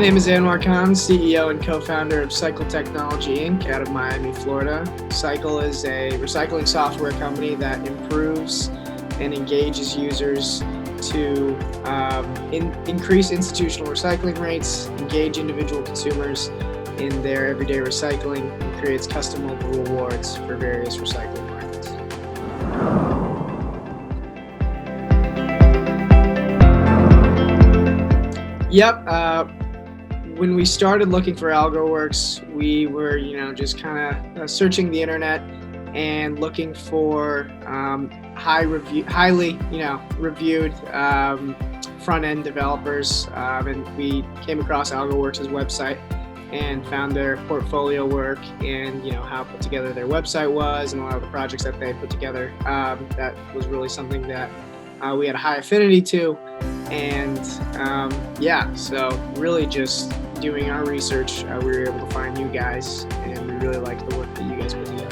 name is Anwar Khan, CEO and co-founder of Cycle Technology Inc. out of Miami, Florida. Cycle is a recycling software company that improves and engages users to increase institutional recycling rates, engage individual consumers in their everyday recycling, and creates customizable rewards for various recycling markets. Yep. When we started looking for Algoworks, we were, just kind of searching the internet and looking for highly reviewed front-end developers, and we came across Algoworks' website and found their portfolio work and how put together their website was and a lot of the projects that they put together. That was really something that we had a high affinity to, and so really just doing our research, we were able to find you guys, and we really liked the work that you guys put together.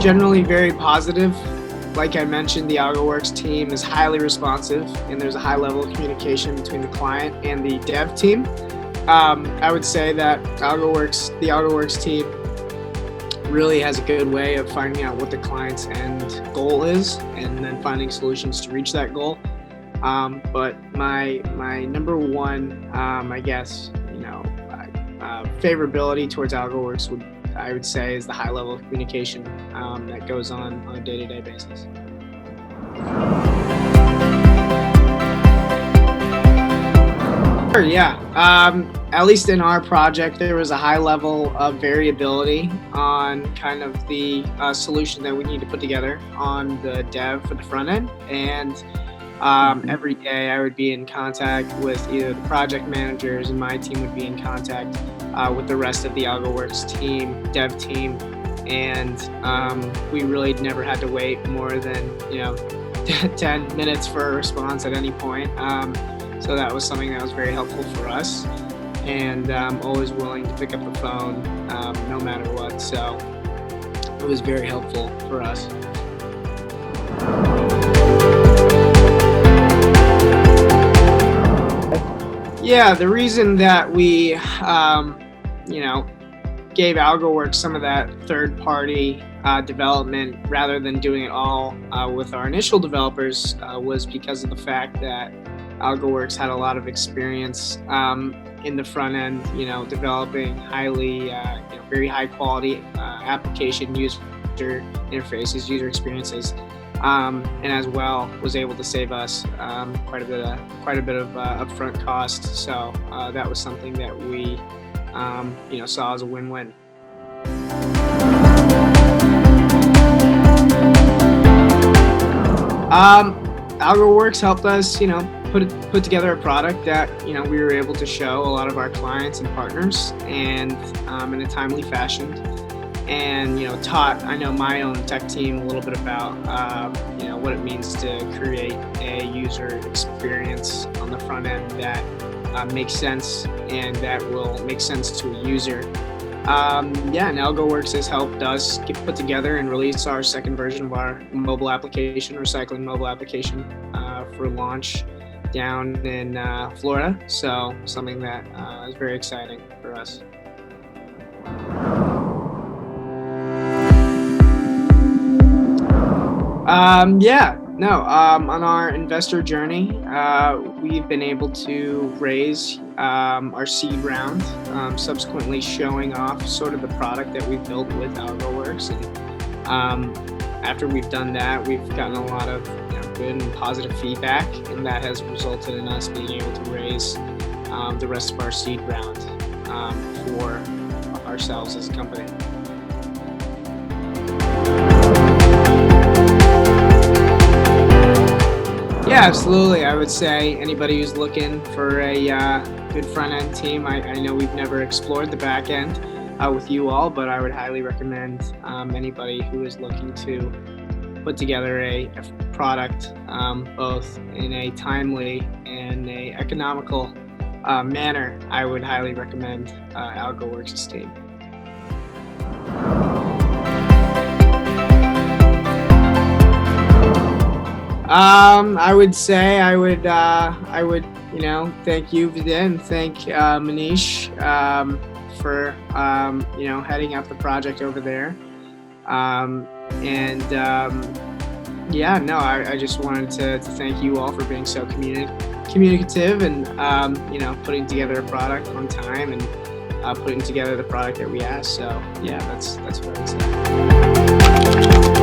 Generally very positive. Like I mentioned, the Algoworks team is highly responsive, and there's a high level of communication between the client and the dev team. I would say that the Algoworks team really has a good way of finding out what the client's end goal is and then finding solutions to reach that goal. But my number one, favorability towards Algoworks I would say is the high level of communication that goes on a day-to-day basis. Sure, yeah. At least in our project, there was a high level of variability on kind of the solution that we need to put together on the dev for the front end. And every day I would be in contact with either the project managers, and my team would be in contact with the rest of the Algoworks team, dev team. And we really never had to wait more than 10 minutes for a response at any point. So that was something that was very helpful for us, and always willing to pick up the phone no matter what. So it was very helpful for us. Yeah, the reason that we, gave Algoworks some of that third-party development rather than doing it all with our initial developers was because of the fact that Algoworks had a lot of experience in the front end, developing very high quality application user interfaces, user experiences, and as well was able to save us quite a bit of upfront cost. So that was something that we saw as a win-win. Algoworks helped us, put together a product that we were able to show a lot of our clients and partners, and in a timely fashion, and taught my own tech team a little bit about what it means to create a user experience on the front end that makes sense and that will make sense to a user. And Algoworks has helped us put together and release our second version of our mobile application, recycling mobile application, for launch down in Florida. So something that is very exciting for us. On our investor journey, we've been able to raise our seed round, subsequently showing off sort of the product that we've built with Algoworks. And after we've done that, we've gotten a lot of good and positive feedback, and that has resulted in us being able to raise the rest of our seed round for ourselves as a company. Yeah, absolutely. I would say anybody who's looking for a good front-end team, I know we've never explored the back end with you all, but I would highly recommend anybody who is looking to put together a product both in a timely and a economical manner. I would highly recommend Algoworks' team. I would say I would, thank you, Vidya, and thank Manish for, heading up the project over there. And yeah, no, I just wanted to thank you all for being so communicative and, putting together a product on time and putting together the product that we asked. So yeah, that's what I would say.